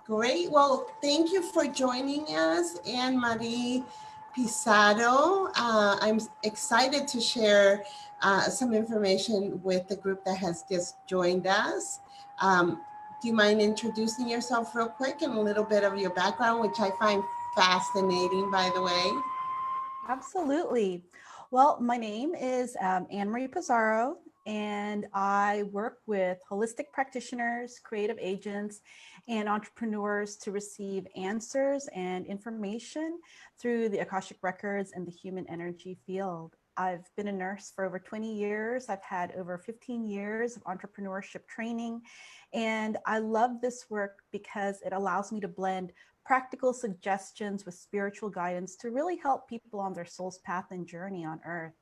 Great. Well, thank you for joining us, Anne Marie Pizarro. I'm excited to share some information with the group that has just joined us. Do you mind introducing yourself real quick and a little bit of your background, which I find fascinating, by the way? Absolutely. Well, my name is Anne Marie Pizarro, and I work with holistic practitioners, creative agents, and entrepreneurs to receive answers and information through the Akashic Records and the human energy field. I've been a nurse for over 20 years. I've had over 15 years of entrepreneurship training, and I love this work because it allows me to blend practical suggestions with spiritual guidance to really help people on their soul's path and journey on earth.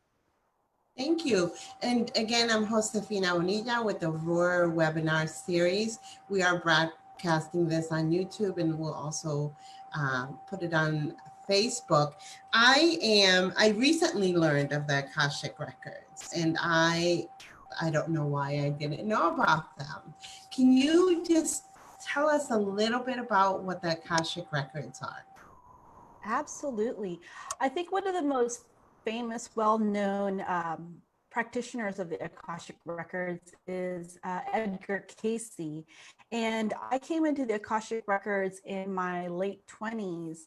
Thank you. And again, I'm Josefina Bonilla with the Roar webinar series. We are broadcasting this on YouTube and we'll also put it on Facebook. I recently learned of the Akashic Records and I don't know why I didn't know about them. Can you just tell us a little bit about what the Akashic Records are? Absolutely. I think one of the most famous, well-known practitioners of the Akashic Records is Edgar Casey. And I came into the Akashic Records in my late 20s.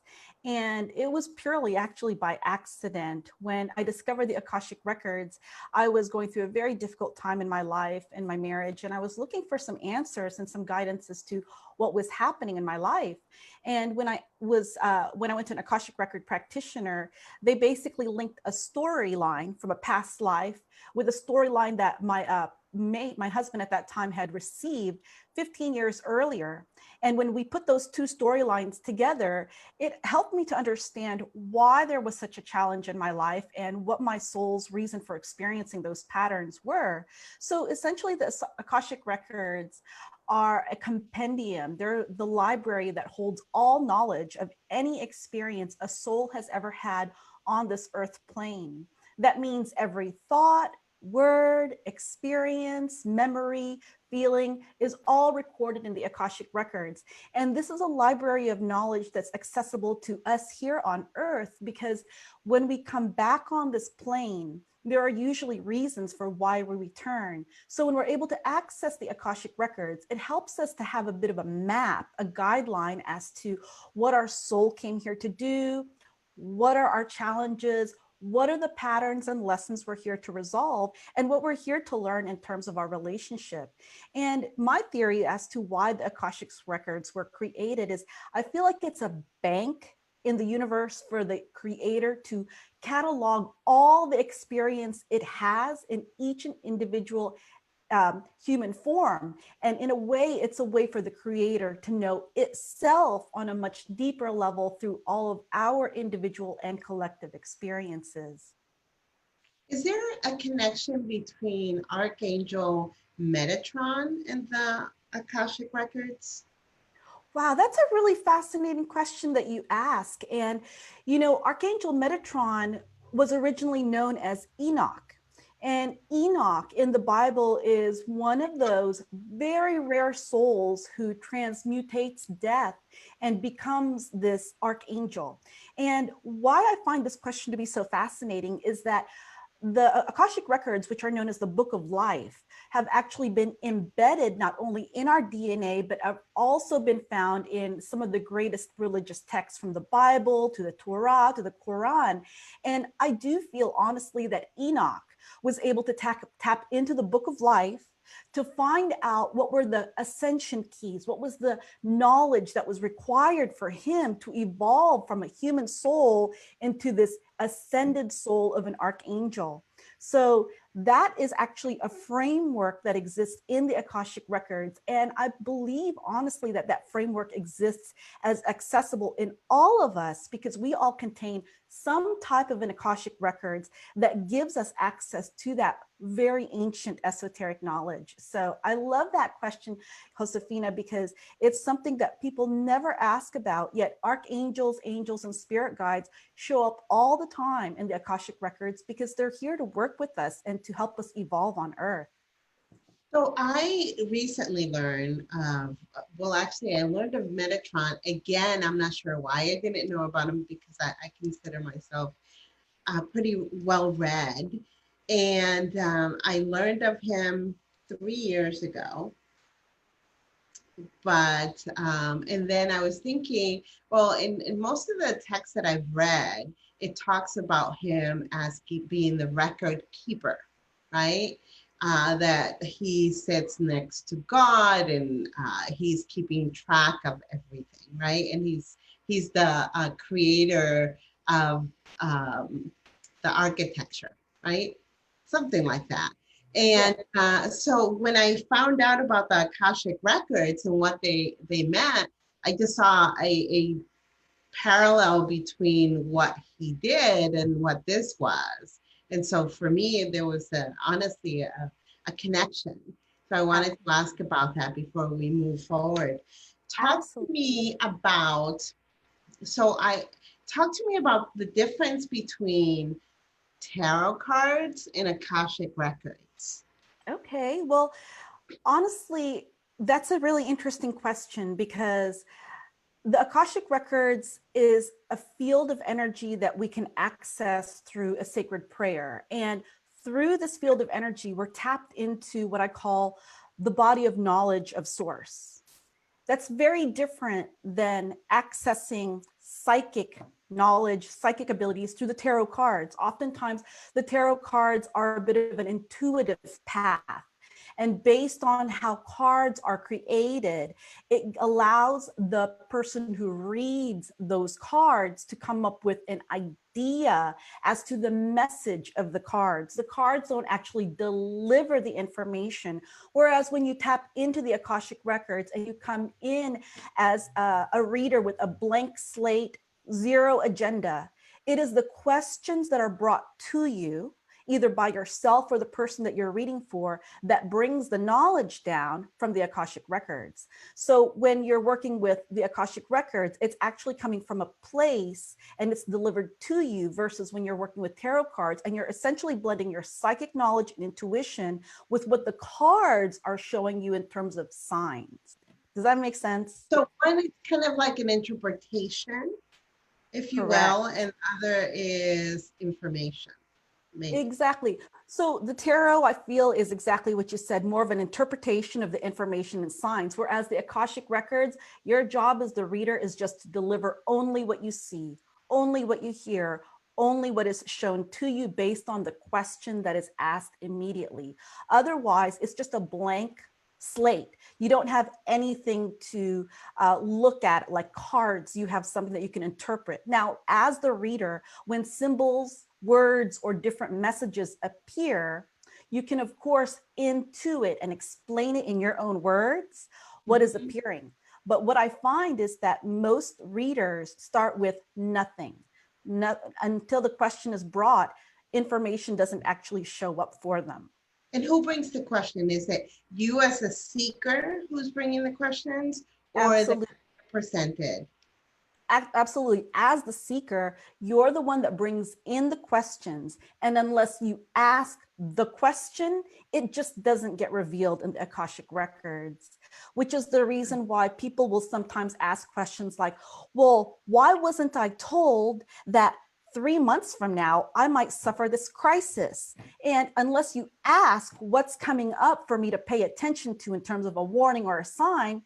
And it was purely actually by accident. When I discovered the Akashic Records, I was going through a very difficult time in my life and my marriage. And I was looking for some answers and some guidance as to what was happening in my life. And when I went to an Akashic Record practitioner, they basically linked a storyline from a past life with a storyline that my husband at that time had received 15 years earlier. And when we put those two storylines together, it helped me to understand why there was such a challenge in my life and what my soul's reason for experiencing those patterns were. So essentially, the Akashic Records are a compendium. They're the library that holds all knowledge of any experience a soul has ever had on this earth plane. That means every thought, word, experience, memory, feeling is all recorded in the Akashic Records. And this is a library of knowledge that's accessible to us here on earth, because when we come back on this plane, there are usually reasons for why we return. So when we're able to access the Akashic Records, it helps us to have a bit of a map, a guideline as to what our soul came here to do, what are our challenges, what are the patterns and lessons we're here to resolve, and what we're here to learn in terms of our relationship. And my theory as to why the Akashic Records were created is I feel like it's a bank in the universe for the creator to catalog all the experience it has in each and individual human form. And in a way, it's a way for the creator to know itself on a much deeper level through all of our individual and collective experiences. Is there a connection between Archangel Metatron and the Akashic Records? Wow, that's a really fascinating question that you ask. And, Archangel Metatron was originally known as Enoch. And Enoch in the Bible is one of those very rare souls who transmutates death and becomes this archangel. And why I find this question to be so fascinating is that the Akashic Records, which are known as the Book of Life, have actually been embedded not only in our DNA, but have also been found in some of the greatest religious texts, from the Bible to the Torah to the Quran. And I do feel honestly that Enoch was able to tap into the Book of Life to find out what were the ascension keys, what was the knowledge that was required for him to evolve from a human soul into this ascended soul of an archangel. So that is actually a framework that exists in the Akashic Records. And I believe honestly that that framework exists as accessible in all of us, because we all contain some type of an Akashic Records that gives us access to that very ancient esoteric knowledge. So I love that question, Josefina, because it's something that people never ask about, yet archangels, angels, and spirit guides show up all the time in the Akashic Records because they're here to work with us and to help us evolve on earth. So I recently learned, well, actually, I learned of Metatron. Again, I'm not sure why I didn't know about him because I consider myself pretty well read. And I learned of him 3 years ago. But, and then I was thinking, well, in most of the texts that I've read, it talks about him as being the record keeper, right? That he sits next to God and he's keeping track of everything, right? And he's the creator of the architecture, right? Something like that. Yeah, And so when I found out about the Akashic Records and what they meant, I just saw a parallel between what he did and what this was. And so for me, there was honestly a connection. So I wanted to ask about that before we move forward. Talk to absolutely. me about, so I talk to me about the difference between tarot cards and Akashic Records. Okay, well, honestly, that's a really interesting question because the Akashic Records is a field of energy that we can access through a sacred prayer. And through this field of energy, we're tapped into what I call the body of knowledge of Source. That's very different than accessing psychic knowledge, psychic abilities through the tarot cards. Oftentimes, the tarot cards are a bit of an intuitive path. And based on how cards are created, it allows the person who reads those cards to come up with an idea as to the message of the cards. The cards don't actually deliver the information. Whereas when you tap into the Akashic Records and you come in as a reader with a blank slate, zero agenda, it is the questions that are brought to you either by yourself or the person that you're reading for that brings the knowledge down from the Akashic Records. So when you're working with the Akashic Records, it's actually coming from a place and it's delivered to you versus when you're working with tarot cards and you're essentially blending your psychic knowledge and intuition with what the cards are showing you in terms of signs. Does that make sense? So one is kind of like an interpretation, if you will, Correct. and other is information, maybe. Exactly. So the tarot, I feel, is exactly what you said, more of an interpretation of the information and signs. Whereas the Akashic Records, your job as the reader is just to deliver only what you see, only what you hear, only what is shown to you based on the question that is asked immediately. Otherwise, it's just a blank slate. You don't have anything to look at like cards. You have something that you can interpret. Now, as the reader, when symbols, words, or different messages appear, you can, of course, intuit and explain it in your own words what is Mhm. appearing. But what I find is that most readers start with nothing. Until the question is brought, information doesn't actually show up for them. And who brings the question? Is it you as a seeker who's bringing the questions or the Absolutely. presented? Absolutely. As the seeker, you're the one that brings in the questions. And unless you ask the question, it just doesn't get revealed in the Akashic Records, which is the reason why people will sometimes ask questions like, well, why wasn't I told that 3 months from now, I might suffer this crisis? And unless you ask what's coming up for me to pay attention to in terms of a warning or a sign,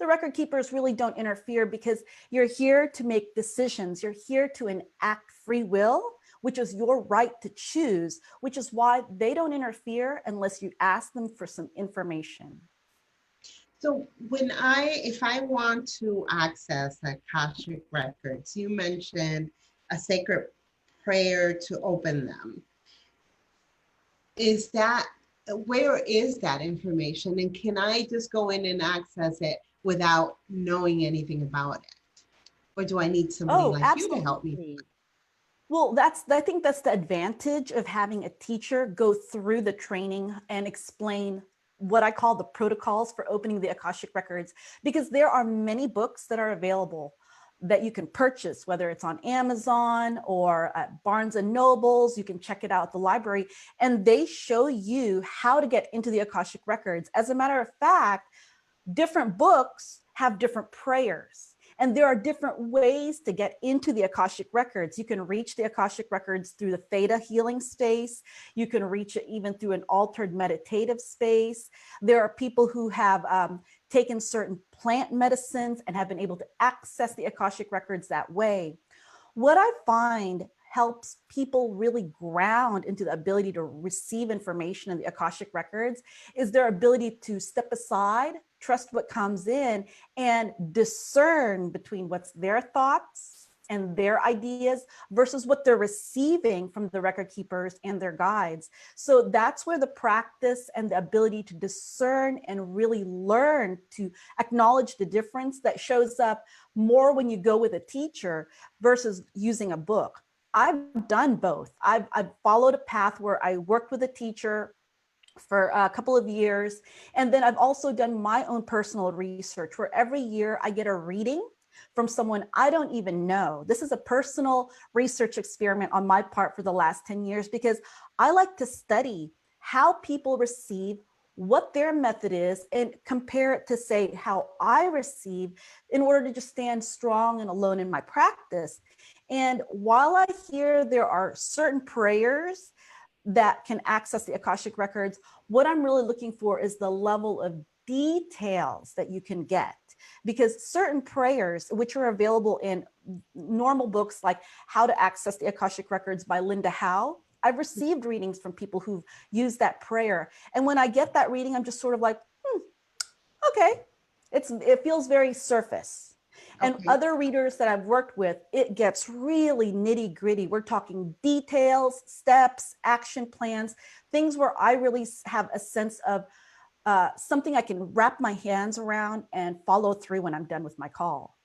the record keepers really don't interfere because you're here to make decisions. You're here to enact free will, which is your right to choose, which is why they don't interfere unless you ask them for some information. So if I want to access Akashic Records, you mentioned a sacred prayer to open them. Is that, where is that information? And can I just go in and access it without knowing anything about it? Or do I need somebody Oh, like you to help me? absolutely. Well, I think that's the advantage of having a teacher go through the training and explain what I call the protocols for opening the Akashic Records, because there are many books that are available. that you can purchase, whether it's on Amazon or at Barnes and Nobles. You can check it out at the library, and they show you how to get into the Akashic Records. As a matter of fact, different books have different prayers, and there are different ways to get into the Akashic Records. You can reach the Akashic Records through the theta healing space. You can reach it even through an altered meditative space. There are people who have taken certain plant medicines and have been able to access the Akashic Records that way. What I find helps people really ground into the ability to receive information in the Akashic Records is their ability to step aside, trust what comes in, and discern between what's their thoughts and their ideas versus what they're receiving from the record keepers and their guides. So that's where the practice and the ability to discern and really learn to acknowledge the difference that shows up more when you go with a teacher versus using a book. I've done both. I've followed a path where I worked with a teacher for a couple of years. And then I've also done my own personal research where every year I get a reading from someone I don't even know. This is a personal research experiment on my part for the last 10 years, because I like to study how people receive, what their method is, and compare it to, say, how I receive in order to just stand strong and alone in my practice. And while I hear there are certain prayers that can access the Akashic Records, what I'm really looking for is the level of details that you can get, because certain prayers, which are available in normal books like How to Access the Akashic Records by Linda Howe, I've received readings from people who've used that prayer. And when I get that reading, I'm just sort of like, okay, it feels very surface. And Okay. other readers that I've worked with, it gets really nitty gritty. We're talking details, steps, action plans, things where I really have a sense of something I can wrap my hands around and follow through when I'm done with my call.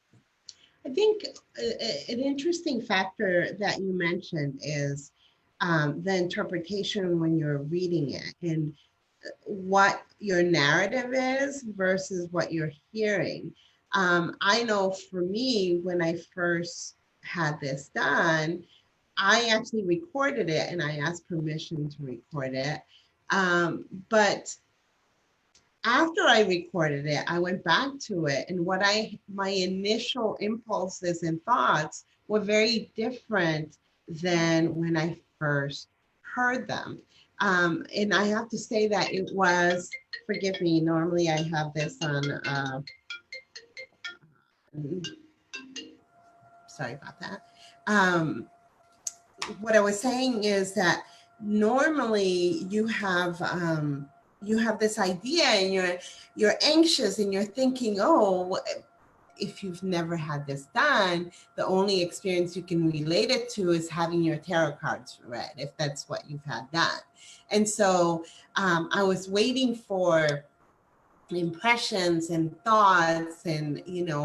I think an interesting factor that you mentioned is the interpretation when you're reading it, and what your narrative is versus what you're hearing. I know for me, when I first had this done, I actually recorded it and I asked permission to record it. But after I recorded it, I went back to it, and my initial impulses and thoughts were very different than when I first heard them. And I have to say that it was, forgive me, normally I have this on, sorry about that. What I was saying is that normally you have this idea and you're anxious and you're thinking, oh, if you've never had this done, the only experience you can relate it to is having your tarot cards read, if that's what you've had done. And so I was waiting for impressions and thoughts and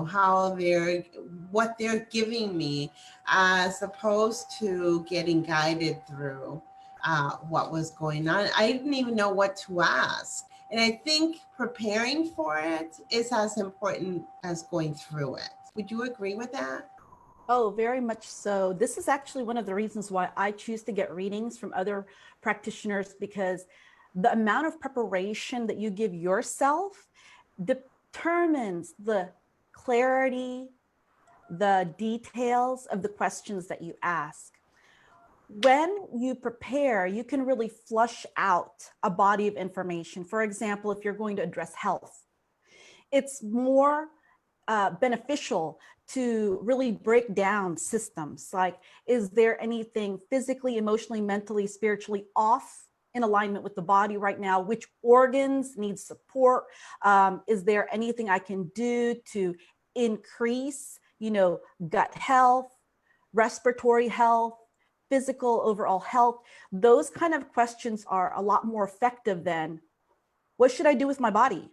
how what they're giving me, as opposed to getting guided through what was going on. I didn't even know what to ask, and I think preparing for it is as important as going through it. Would you agree with that? Oh, very much so. This is actually one of the reasons why I choose to get readings from other practitioners, because the amount of preparation that you give yourself determines the clarity, the details of the questions that you ask. When you prepare, you can really flush out a body of information. For example, if you're going to address health, it's more beneficial to really break down systems. Like, is there anything physically, emotionally, mentally, spiritually off in alignment with the body right now? Which organs need support? Is there anything I can do to increase, gut health, respiratory health, physical overall health? Those kind of questions are a lot more effective than, what should I do with my body?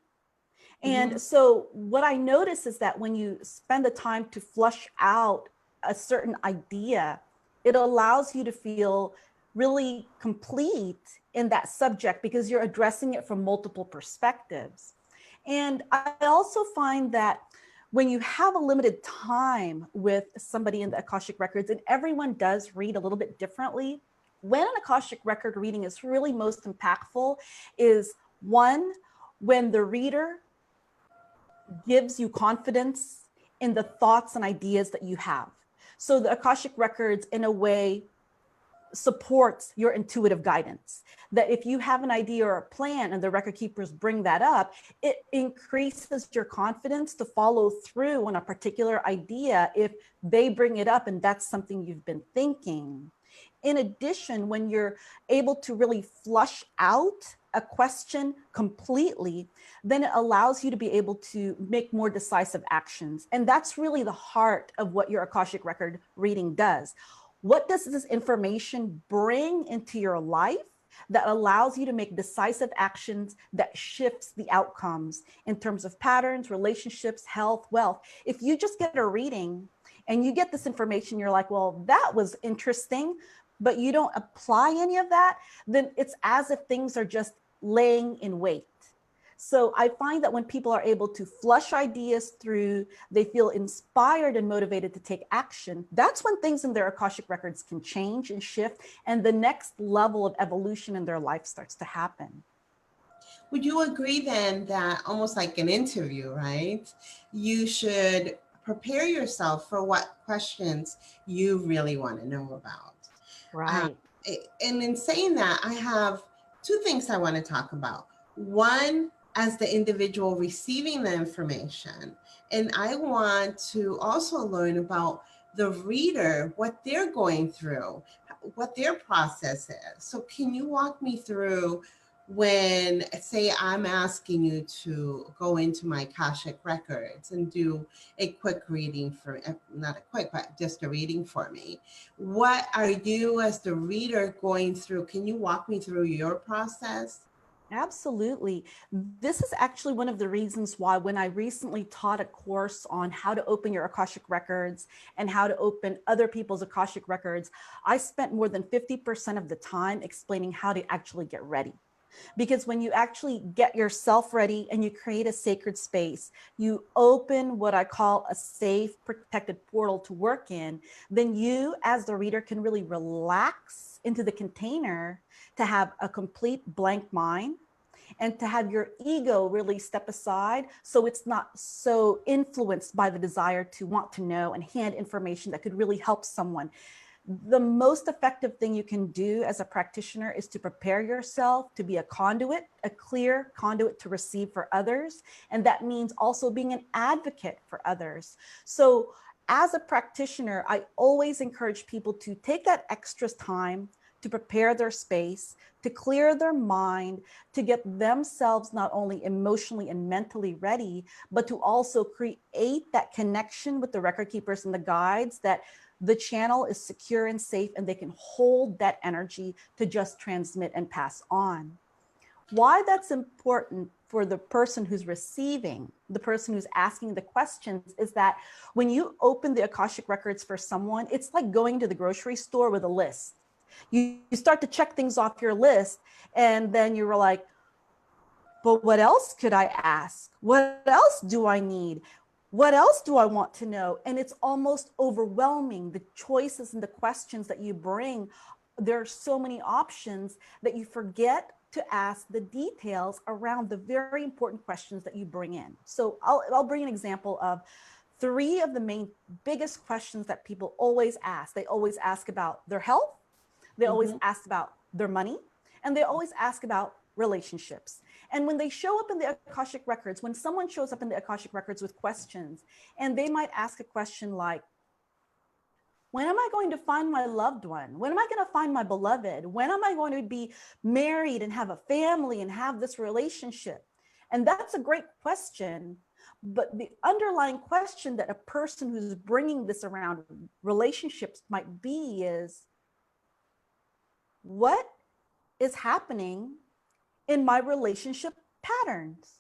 And so what I notice is that when you spend the time to flush out a certain idea, it allows you to feel really complete in that subject because you're addressing it from multiple perspectives. And I also find that when you have a limited time with somebody in the Akashic Records, and everyone does read a little bit differently, when an Akashic Record reading is really most impactful is one, when the reader gives you confidence in the thoughts and ideas that you have. So the Akashic Records, in a way, supports your intuitive guidance. That if you have an idea or a plan and the record keepers bring that up, it increases your confidence to follow through on a particular idea if they bring it up and that's something you've been thinking. In addition, when you're able to really flush out a question completely, then it allows you to be able to make more decisive actions. And that's really the heart of what your Akashic Record reading does. What does this information bring into your life that allows you to make decisive actions that shifts the outcomes in terms of patterns, relationships, health, wealth? If you just get a reading and you get this information, you're like, well, that was interesting, but you don't apply any of that, then it's as if things are just laying in wait. So I find that when people are able to flush ideas through, they feel inspired and motivated to take action, that's when things in their Akashic Records can change and shift, and the next level of evolution in their life starts to happen. Would you agree then that almost like an interview, right? You should prepare yourself for what questions you really want to know about. Um, Right. and in saying that, I have two things I want to talk about. One, as the individual receiving the information, and I want to also learn about the reader, what they're going through, what their process is. So, can you walk me through when, say, I'm asking you to go into my Akashic Records and do a quick reading for, not a quick, but just a reading for me? What are you as the reader going through? Can you walk me through your process? Absolutely. This is actually one of the reasons why when I recently taught a course on how to open your Akashic Records and how to open other people's Akashic Records, I spent more than 50% of the time explaining how to actually get ready. Because when you actually get yourself ready and you create a sacred space, you open what I call a safe, protected portal to work in, then you, as the reader, can really relax into the container to have a complete blank mind and to have your ego really step aside so it's not so influenced by the desire to want to know and hand information that could really help someone. The most effective thing you can do as a practitioner is to prepare yourself to be a conduit, a clear conduit to receive for others. And that means also being an advocate for others. So as a practitioner, I always encourage people to take that extra time to prepare their space, to clear their mind, to get themselves not only emotionally and mentally ready, but to also create that connection with the record keepers and the guides that the channel is secure and safe and they can hold that energy to just transmit and pass on. Why that's important for the person who's receiving, the person who's asking the questions, is that when you open the Akashic Records for someone, it's like going to the grocery store with a list. You start to check things off your list, and then you're like, but what else could I ask? What else do I need? What else do I want to know? And it's almost overwhelming, the choices and the questions that you bring. There are so many options that you forget to ask the details around the very important questions that you bring in. So I'll bring an example of three of the main biggest questions that people always ask. They always ask about their health, they always ask about their money, and they always ask about relationships. And when they show up in the Akashic Records, when someone shows up in the Akashic Records with questions, and they might ask a question like, when am I going to find my loved one? When am I going to find my beloved? When am I going to be married and have a family and have this relationship? And that's a great question. But the underlying question that a person who's bringing this around relationships might be is, what is happening in my relationship patterns?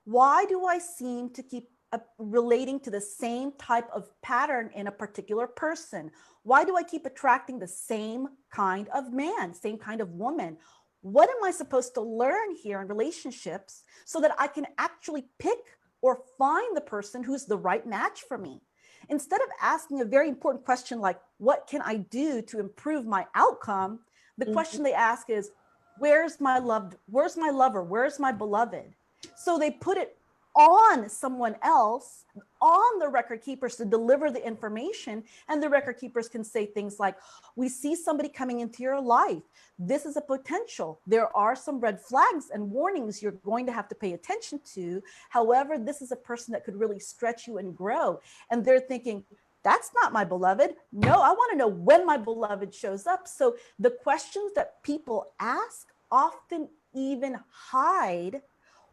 Why do I seem to keep relating to the same type of pattern in a particular person? Why do I keep attracting the same kind of man, same kind of woman? What am I supposed to learn here in relationships so that I can actually pick or find the person who's the right match for me. Instead of asking a very important question like, what can I do to improve my outcome? The question they ask is, where's my lover? Where's my beloved? So they put it on someone else, on the record keepers to deliver the information. And the record keepers can say things like, we see somebody coming into your life. This is a potential. There are some red flags and warnings you're going to have to pay attention to. However, this is a person that could really stretch you and grow. And they're thinking, that's not my beloved. No, I want to know when my beloved shows up. So the questions that people ask often even hide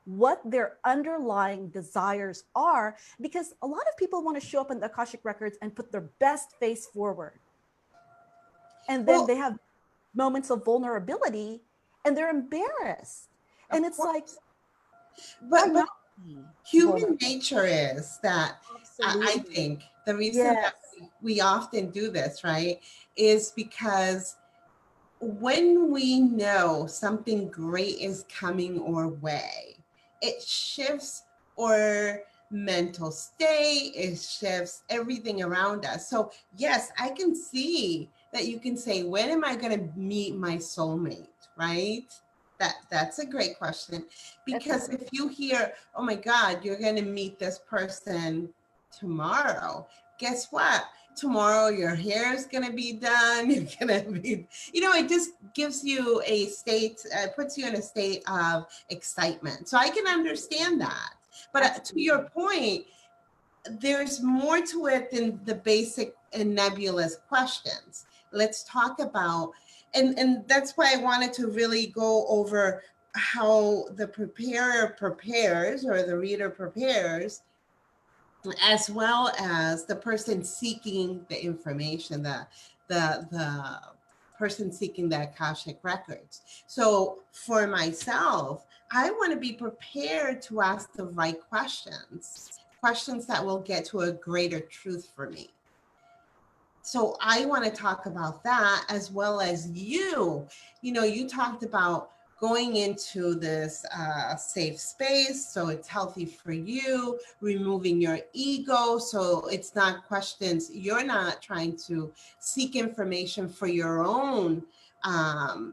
what their underlying desires are, because a lot of people want to show up in the Akashic Records and put their best face forward. And then Well, they have moments of vulnerability and they're embarrassed. And of it's course. like, why But not be human vulnerable? nature is that I Absolutely. think the reason Yes. that we often do this, right, is because when we know something great is coming our way, it shifts our mental state, it shifts everything around us. So, yes, I can see that you can say, when am I going to meet my soulmate, right? That's a great question, That's a because if you hear, oh my God, you're going to meet this person tomorrow, guess what? Tomorrow your hair is going to be done. You're going to be, it just gives you a state, puts you in a state of excitement. So I can understand that. But to your point, there's more to it than the basic and nebulous questions. Let's talk about, and that's why I wanted to really go over how the preparer prepares, or the reader prepares, as well as the person seeking the information, the person seeking the Akashic records. So for myself, I want to be prepared to ask the right questions that will get to a greater truth for me. So I want to talk about that, as well as you talked about going into this safe space, so it's healthy for you, removing your ego, so it's not questions, you're not trying to seek information for your own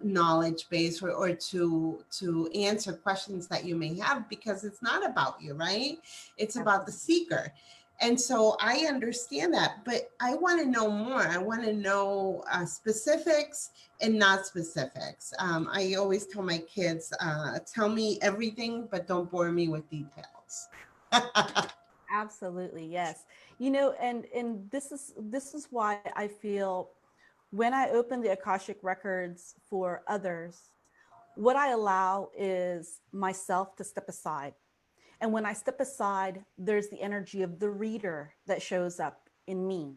knowledge base, or to answer questions that you may have, because it's not about you, right? It's about the seeker. And so I understand that, but I want to know more. I want to know specifics and not specifics. I always tell my kids, tell me everything, but don't bore me with details. Absolutely, yes. And this is why I feel when I open the Akashic records for others, what I allow is myself to step aside. And when I step aside, there's the energy of the reader that shows up in me.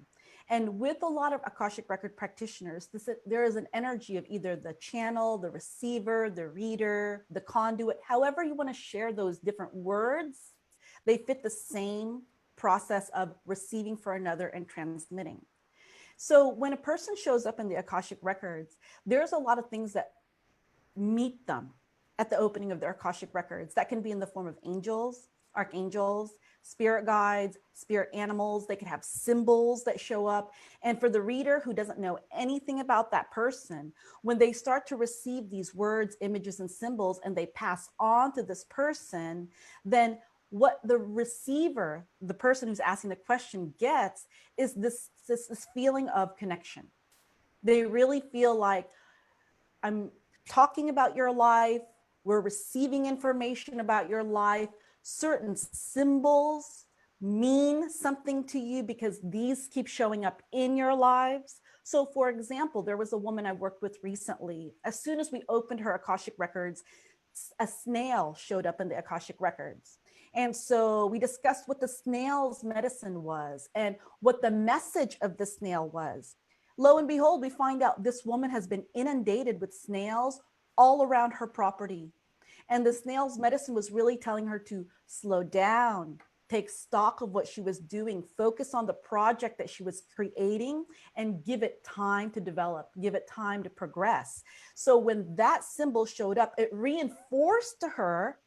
And with a lot of Akashic record practitioners, there is an energy of either the channel, the receiver, the reader, the conduit, however you want to share those different words, they fit the same process of receiving for another and transmitting. So when a person shows up in the Akashic records, there's a lot of things that meet them at the opening of their Akashic records. That can be in the form of angels, archangels, spirit guides, spirit animals. They can have symbols that show up. And for the reader who doesn't know anything about that person, when they start to receive these words, images, and symbols, and they pass on to this person, then what the receiver, the person who's asking the question, gets is this feeling of connection. They really feel like, I'm talking about your life, we're receiving information about your life, certain symbols mean something to you because these keep showing up in your lives. So for example, there was a woman I worked with recently. As soon as we opened her Akashic records, a snail showed up in the Akashic records. And so we discussed what the snail's medicine was and what the message of the snail was. Lo and behold, we find out this woman has been inundated with snails all around her property. And the snail's medicine was really telling her to slow down, take stock of what she was doing, focus on the project that she was creating, and give it time to develop, give it time to progress. So when that symbol showed up, it reinforced to her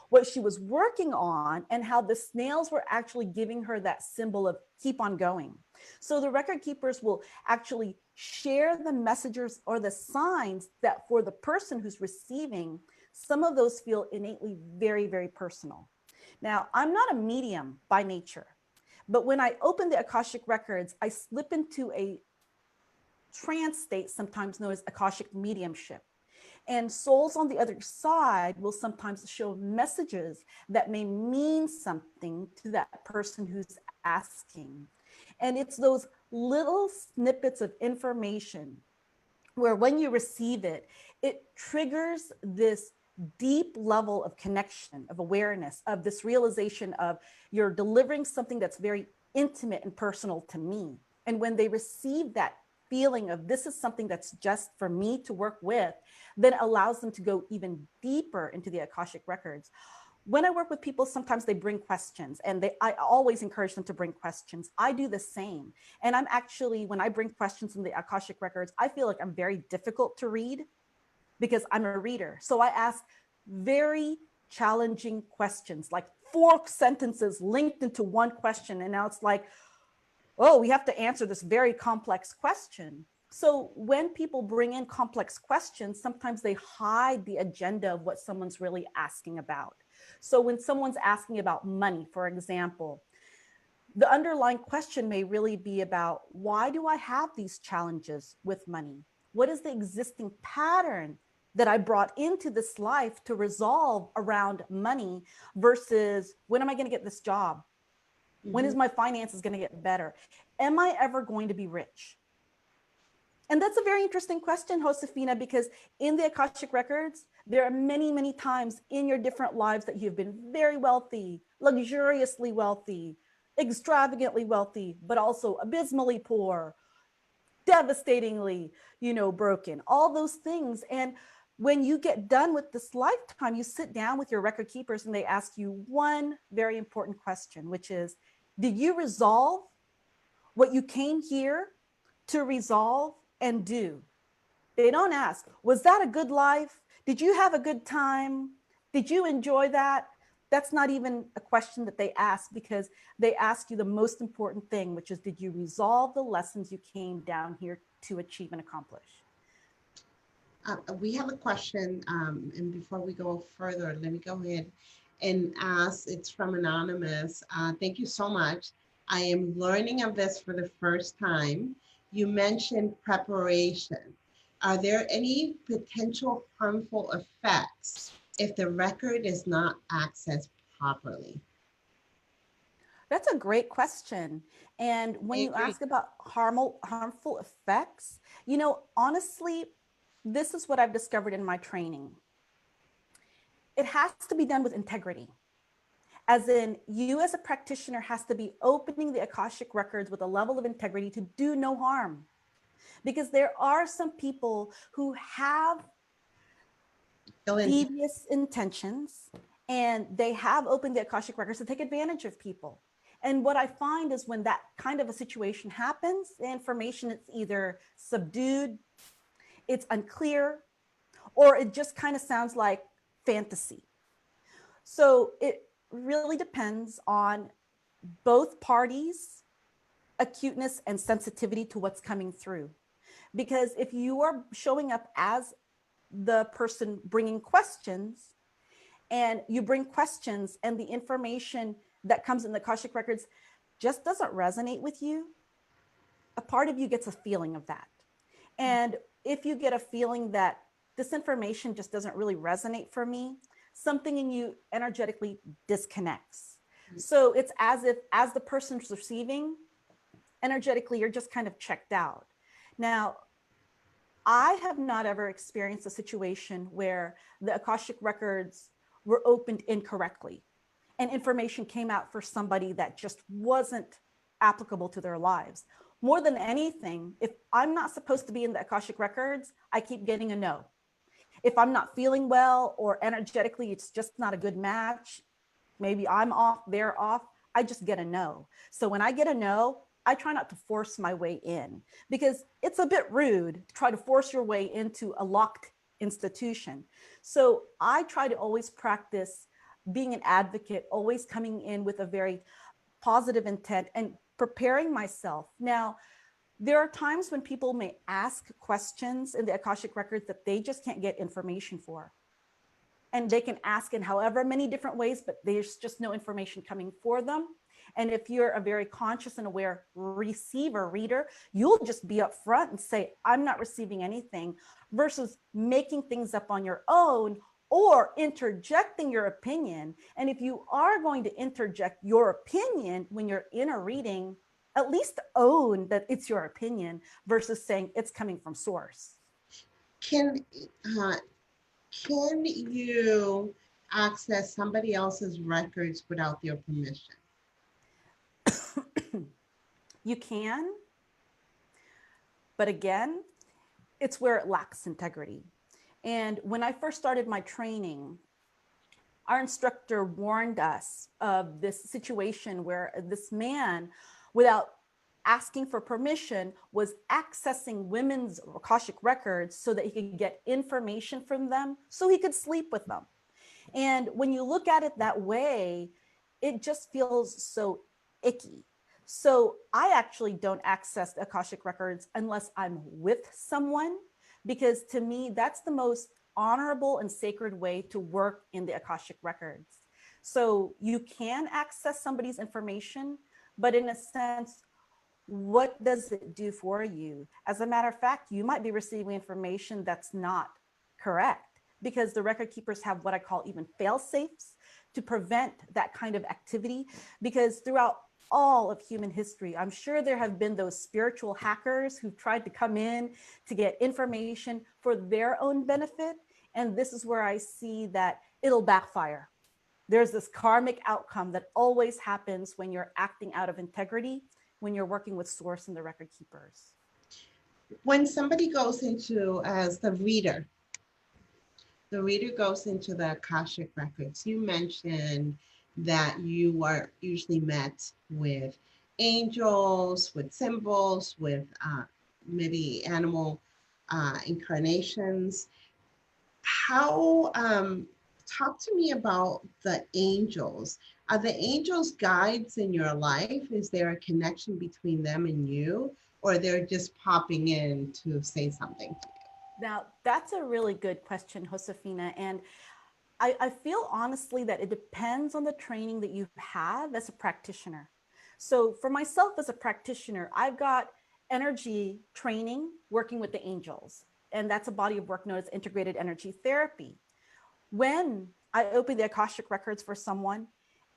what she was working on, and how the snails were actually giving her that symbol of keep on going. So the record keepers will actually share the messages or the signs that for the person who's receiving, some of those feel innately very, very personal. Now, I'm not a medium by nature, but when I open the Akashic records, I slip into a trance state, sometimes known as Akashic mediumship. And souls on the other side will sometimes show messages that may mean something to that person who's asking. And it's those little snippets of information where when you receive it, it triggers this deep level of connection, of awareness, of this realization of you're delivering something that's very intimate and personal to me. And when they receive that feeling of this is something that's just for me to work with, then allows them to go even deeper into the Akashic records. When I work with people, sometimes they bring questions, and I always encourage them to bring questions. I do the same. And I'm actually, when I bring questions from the Akashic records, I feel like I'm very difficult to read because I'm a reader. So I ask very challenging questions, like 4 sentences linked into one question. And now it's like, oh, we have to answer this very complex question. So when people bring in complex questions, sometimes they hide the agenda of what someone's really asking about. So when someone's asking about money, for example, the underlying question may really be about, why do I have these challenges with money? What is the existing pattern that I brought into this life to resolve around money versus when am I going to get this job? When is my finances going to get better? Am I ever going to be rich? And that's a very interesting question, Josefina, because in the Akashic records, there are many, many times in your different lives that you've been very wealthy, luxuriously wealthy, extravagantly wealthy, but also abysmally poor, devastatingly, broken, all those things. And when you get done with this lifetime, you sit down with your record keepers and they ask you one very important question, which is, did you resolve what you came here to resolve and do? They don't ask, was that a good life? Did you have a good time? Did you enjoy that? That's not even a question that they ask, because they ask you the most important thing, which is, did you resolve the lessons you came down here to achieve and accomplish? We have a question, and before we go further, let me go ahead and ask. It's from Anonymous. Thank you so much. I am learning of this for the first time. You mentioned preparation. Are there any potential harmful effects if the record is not accessed properly? That's a great question. And when I you agree. ask about harmful effects, honestly, this is what I've discovered in my training. It has to be done with integrity. As in, you as a practitioner has to be opening the Akashic records with a level of integrity to do no harm. Because there are some people who have devious intentions, and they have opened the Akashic records to take advantage of people. And what I find is when that kind of a situation happens, the information is either subdued, it's unclear, or it just kind of sounds like fantasy. So it really depends on both parties' acuteness and sensitivity to what's coming through. Because if you are showing up as the person bringing questions, and you bring questions and the information that comes in the Akashic records just doesn't resonate with you, a part of you gets a feeling of that. And if you get a feeling that this information just doesn't really resonate for me, something in you energetically disconnects. So it's as if, as the person's receiving, energetically, you're just kind of checked out. Now, I have not ever experienced a situation where the Akashic records were opened incorrectly and information came out for somebody that just wasn't applicable to their lives. More than anything, if I'm not supposed to be in the Akashic records, I keep getting a no. If I'm not feeling well, or energetically it's just not a good match, maybe I'm off, they're off, I just get a no. So when I get a no, I try not to force my way in, because it's a bit rude to try to force your way into a locked institution. So I try to always practice being an advocate, always coming in with a very positive intent and preparing myself. Now, there are times when people may ask questions in the Akashic Records that they just can't get information for. And they can ask in however many different ways, but there's just no information coming for them. And if you're a very conscious and aware receiver, reader, you'll just be upfront and say, I'm not receiving anything, versus making things up on your own or interjecting your opinion. And if you are going to interject your opinion when you're in a reading, at least own that it's your opinion versus saying it's coming from source. Can uh, can you access somebody else's records without their permission? You can, but again, it's where it lacks integrity. And when I first started my training, our instructor warned us of this situation where this man, without asking for permission, was accessing women's Akashic records so that he could get information from them so he could sleep with them. And when you look at it that way, it just feels so icky. So I actually don't access the Akashic records unless I'm with someone, because to me, that's the most honorable and sacred way to work in the Akashic records. So you can access somebody's information, but in a sense, what does it do for you? As a matter of fact, you might be receiving information that's not correct, because the record keepers have what I call even fail safes to prevent that kind of activity. Because throughout all of human history, I'm sure there have been those spiritual hackers who've tried to come in to get information for their own benefit. And this is where I see that it'll backfire. There's this karmic outcome that always happens when you're acting out of integrity, when you're working with source and the record keepers. When somebody goes into, as the reader goes into the Akashic records, you mentioned that you are usually met with angels, with symbols, with maybe animal incarnations. How, talk to me about the angels. Are the angels guides in your life? Is there a connection between them and you, or they're just popping in to say something? Now, that's a really good question, Josefina. And I feel honestly that it depends on the training that you have as a practitioner. So for myself as a practitioner, I've got energy training working with the angels. And that's a body of work known as integrated energy therapy. When I open the Akashic records for someone,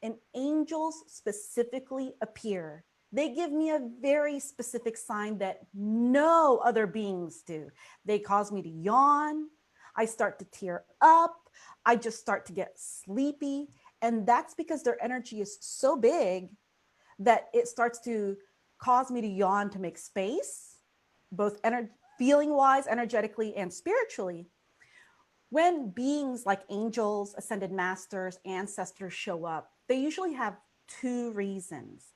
and angels specifically appear, they give me a very specific sign that no other beings do. They cause me to yawn. I start to tear up. I just start to get sleepy. And that's because their energy is so big that it starts to cause me to yawn to make space, both feeling wise, energetically, and spiritually. When beings like angels, ascended masters, ancestors show up, they usually have two reasons.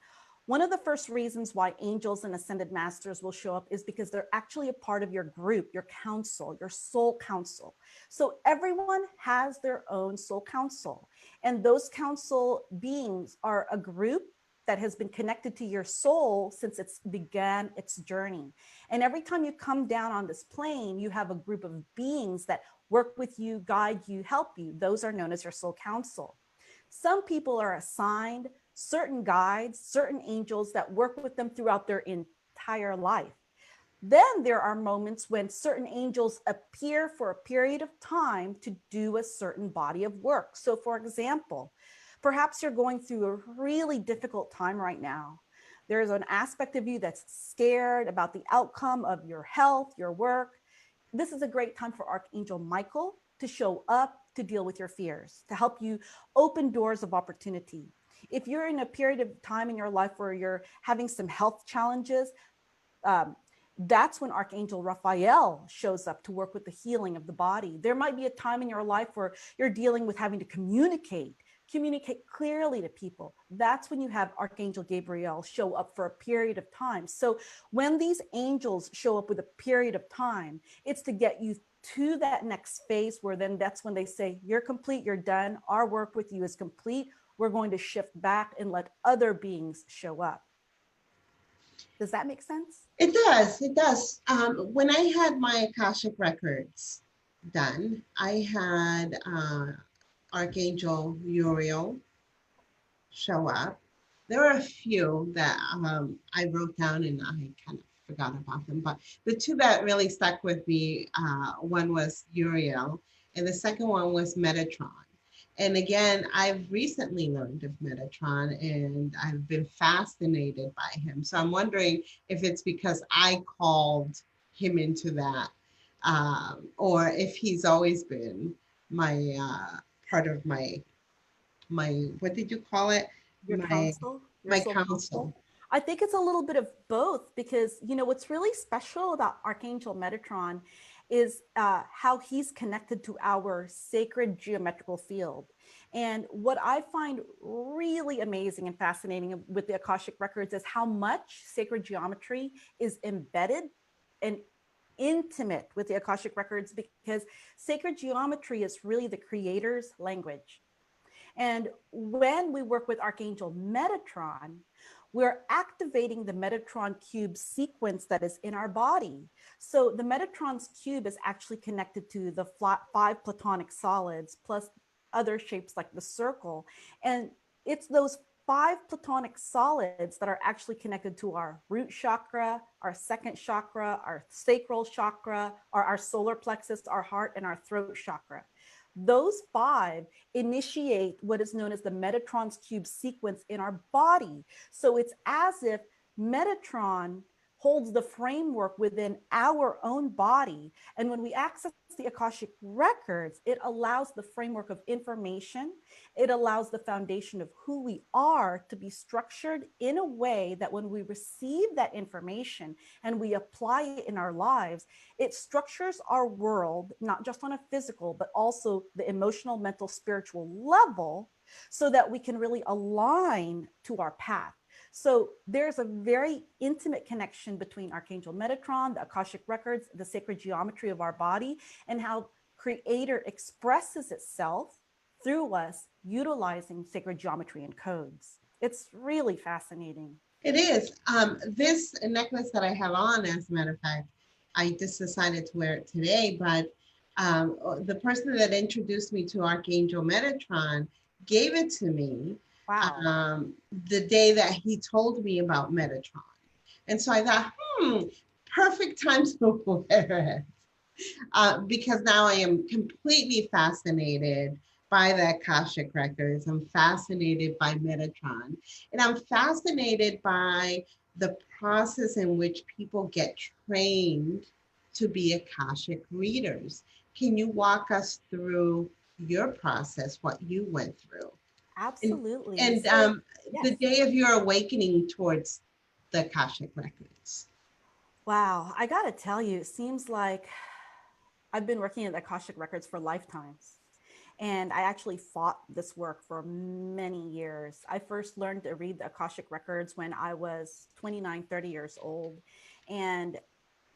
One of the first reasons why angels and ascended masters will show up is because they're actually a part of your group, your council, your soul council. So everyone has their own soul council. And those council beings are a group that has been connected to your soul since it began its journey. And every time you come down on this plane, you have a group of beings that work with you, guide you, help you. Those are known as your soul council. Some people are assigned certain guides, certain angels that work with them throughout their entire life. Then there are moments when certain angels appear for a period of time to do a certain body of work. So for example, perhaps you're going through a really difficult time right now. There's an aspect of you that's scared about the outcome of your health, your work. This is a great time for Archangel Michael to show up to deal with your fears, to help you open doors of opportunity. If you're in a period of time in your life where you're having some health challenges, that's when Archangel Raphael shows up to work with the healing of the body. There might be a time in your life where you're dealing with having to communicate clearly to people. That's when you have Archangel Gabriel show up for a period of time. So when these angels show up with a period of time, it's to get you to that next phase where then that's when they say, you're complete, you're done. Our work with you is complete. We're going to shift back and let other beings show up. Does that make sense? It does. It does. When I had my Akashic Records done, I had Archangel Uriel show up. There were a few that I wrote down and I kind of forgot about them, but the two that really stuck with me, one was Uriel, and the second one was Metatron. And again, I've recently learned of Metatron and I've been fascinated by him. So I'm wondering if it's because I called him into that, or if he's always been my part of my what did you call it? Your My counsel, your my soul counsel. counsel. I think it's a little bit of both because, you know, what's really special about Archangel Metatron is how he's connected to our sacred geometrical field. And what I find really amazing and fascinating with the Akashic Records is how much sacred geometry is embedded and intimate with the Akashic Records, because sacred geometry is really the creator's language. And when we work with Archangel Metatron, we're activating the Metatron cube sequence that is in our body. So the Metatron's cube is actually connected to the five platonic solids plus other shapes like the circle. And it's those five platonic solids that are actually connected to our root chakra, our second chakra, our sacral chakra, or our solar plexus, our heart, and our throat chakra. Those five initiate what is known as the Metatron's cube sequence in our body. So it's as if Metatron holds the framework within our own body. And when we access the Akashic Records, it allows the framework of information. It allows the foundation of who we are to be structured in a way that when we receive that information and we apply it in our lives, it structures our world, not just on a physical, but also the emotional, mental, spiritual level, so that we can really align to our path. So there's a very intimate connection between Archangel Metatron, the Akashic Records, the sacred geometry of our body, and how Creator expresses itself through us utilizing sacred geometry and codes. It's really fascinating. It is. This necklace that I have on, as a matter of fact, I just decided to wear it today, but the person that introduced me to Archangel Metatron gave it to me Wow. the day that he told me about Metatron. And so I thought, perfect time to wear it. Because now I am completely fascinated by the Akashic Records. I'm fascinated by Metatron. And I'm fascinated by the process in which people get trained to be Akashic readers. Can you walk us through your process, what you went through? And, Absolutely. and So, the yes. day of your awakening towards the Akashic Records. Wow. I got to tell you, it seems like I've been working at Akashic Records for lifetimes. And I actually fought this work for many years. I first learned to read the Akashic Records when I was 29, 30 years old. And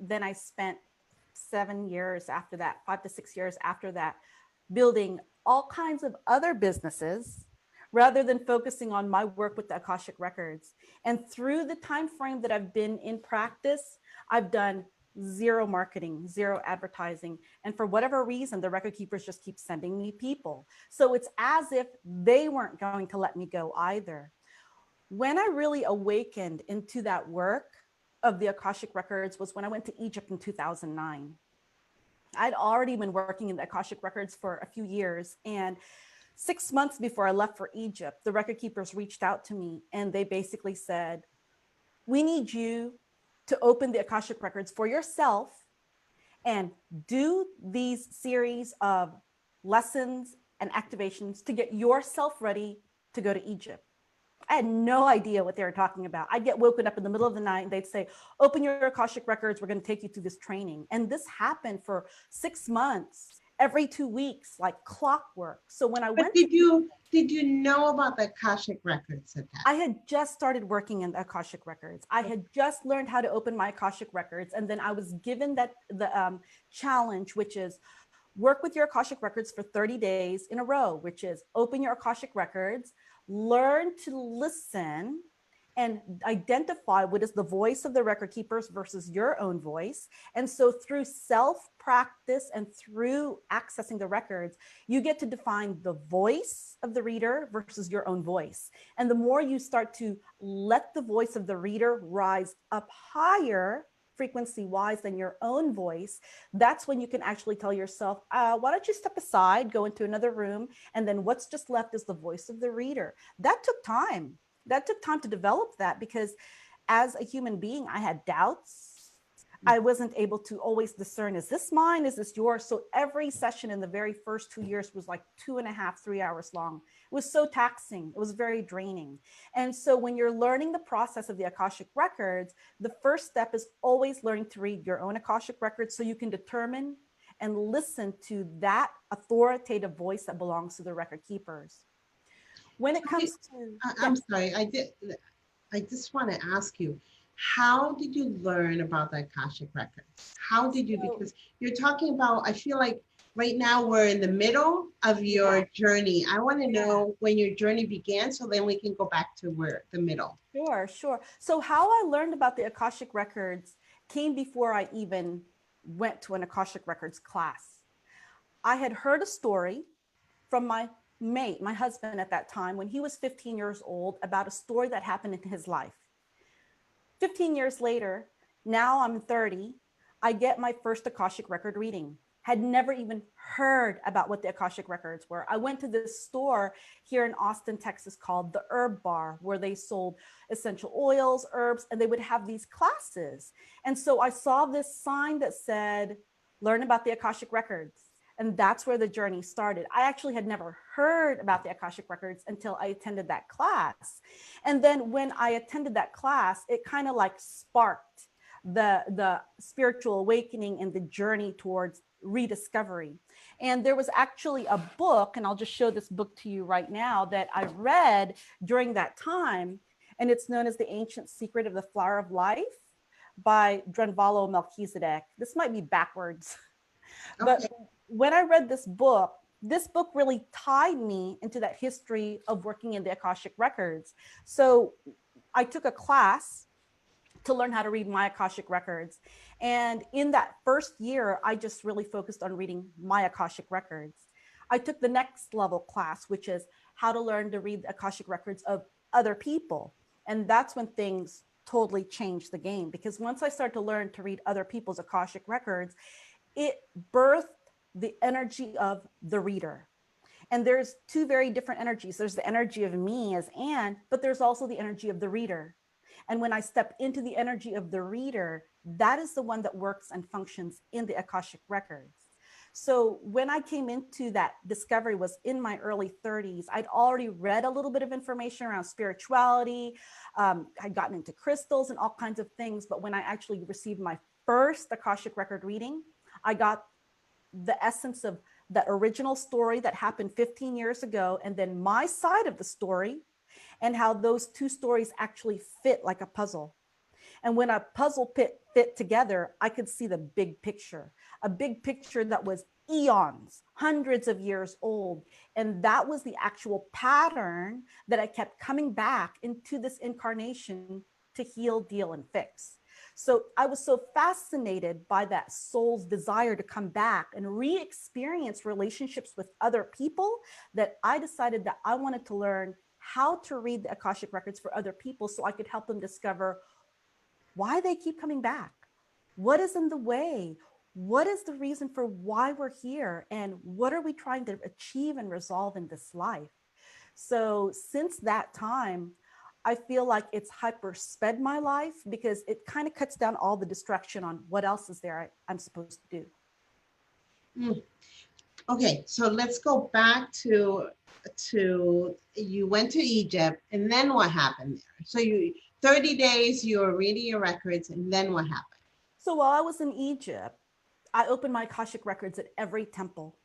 then I spent 7 years after that, 5 to 6 years after that, building all kinds of other businesses rather than focusing on my work with the Akashic Records. And through the time frame that I've been in practice, I've done zero marketing, zero advertising. And for whatever reason, the record keepers just keep sending me people. So it's as if they weren't going to let me go either. When I really awakened into that work of the Akashic Records was when I went to Egypt in 2009. I'd already been working in the Akashic Records for a few years. And 6 months before I left for Egypt, the record keepers reached out to me and they basically said, we need you to open the Akashic Records for yourself and do these series of lessons and activations to get yourself ready to go to Egypt. I had no idea what they were talking about. I'd get woken up in the middle of the night and they'd say, open your Akashic Records. We're going to take you through this training. And this happened for 6 months. every 2 weeks, like clockwork. So when I But went to did you know about the Akashic records at that? I had just started working in the Akashic Records. I had just learned how to open my Akashic Records. And then I was given the challenge, which is work with your Akashic Records for 30 days in a row, which is open your Akashic Records, learn to listen and identify what is the voice of the record keepers versus your own voice. And so through self practice and through accessing the records, you get to define the voice of the reader versus your own voice. And the more you start to let the voice of the reader rise up higher frequency wise than your own voice, that's when you can actually tell yourself, why don't you step aside, go into another room, and then what's just left is the voice of the reader. That took time. That took time to develop that, because as a human being, I had doubts. I wasn't able to always discern, is this mine? Is this yours? So every session in the very first 2 years was like 2.5, 3 hours long. It was so taxing. It was very draining. And so when you're learning the process of the Akashic Records, the first step is always learning to read your own Akashic Records so you can determine and listen to that authoritative voice that belongs to the record keepers. When it comes to, yeah. I'm sorry, I just want to ask you, how did you learn about the Akashic records? How did you, So, because you're talking about, I feel like right now we're in the middle of yeah, your journey. I want to yeah. know when your journey began, so then we can go back to where the middle. Sure, sure. So how I learned about the Akashic Records came before I even went to an Akashic Records class. I had heard a story from my mate, my husband at that time, when he was 15 years old, about a story that happened in his life. 15 years later, now I'm 30, I get my first Akashic record reading. Had never even heard about what the Akashic records were. I went to this store here in Austin, Texas called the Herb Bar, where they sold essential oils, herbs, and they would have these classes. And so I saw this sign that said, learn about the Akashic records. And that's where the journey started. I actually had never heard about the Akashic records until I attended that class. And then when I attended that class, it kind of like sparked the spiritual awakening and the journey towards rediscovery. And there was actually a book, and I'll just show this book to you right now, that I read during that time, and it's known as The Ancient Secret of the Flower of Life by Drunvalo Melchizedek. This might be backwards, but Okay. when I read this book really tied me into that history of working in the Akashic Records. So I took a class to learn how to read my Akashic Records. And in that first year, I just really focused on reading my Akashic Records. I took the next level class, which is how to learn to read the Akashic Records of other people. And that's when things totally changed the game, because once I started to learn to read other people's Akashic Records, it birthed the energy of the reader. And there's two very different energies. There's the energy of me as Anne, but there's also the energy of the reader. And when I step into the energy of the reader, that is the one that works and functions in the Akashic Records. So when I came into that discovery was in my early 30s. I'd already read a little bit of information around spirituality. I'd gotten into crystals and all kinds of things. But when I actually received my first Akashic Record reading, I got the essence of that original story that happened 15 years ago, and then my side of the story, and how those two stories actually fit like a puzzle. And when a puzzle fit together, I could see the big picture, a big picture that was eons, hundreds of years old. And that was the actual pattern that I kept coming back into this incarnation to heal, deal, and fix. So I was so fascinated by that soul's desire to come back and re-experience relationships with other people that I decided that I wanted to learn how to read the Akashic Records for other people so I could help them discover why they keep coming back. What is in the way? What is the reason for why we're here? And what are we trying to achieve and resolve in this life? So since that time, I feel like it's hyper sped my life because it kind of cuts down all the distraction on what else is there I'm supposed to do. Mm. Okay, so let's go back to you went to Egypt, and then what happened there? So you 30 days you were reading your records, and then what happened? So while I was in Egypt, I opened my Akashic Records at every temple.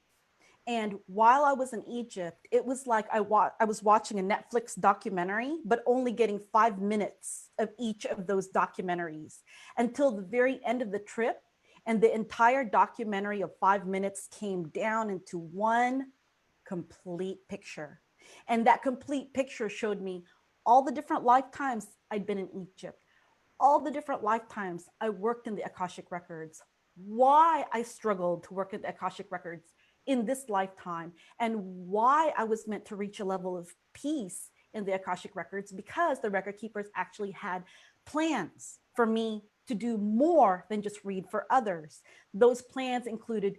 And while I was in Egypt, it was like I was watching a Netflix documentary, but only getting 5 minutes of each of those documentaries until the very end of the trip. And the entire documentary of 5 minutes came down into one complete picture. And that complete picture showed me all the different lifetimes I'd been in Egypt, all the different lifetimes I worked in the Akashic Records, why I struggled to work in the Akashic Records in this lifetime, and why I was meant to reach a level of peace in the Akashic Records, because the record keepers actually had plans for me to do more than just read for others. Those plans included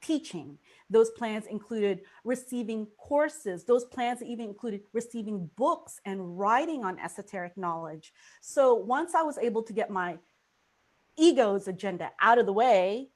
teaching. Those plans included receiving courses. Those plans even included receiving books and writing on esoteric knowledge. So once I was able to get my ego's agenda out of the way,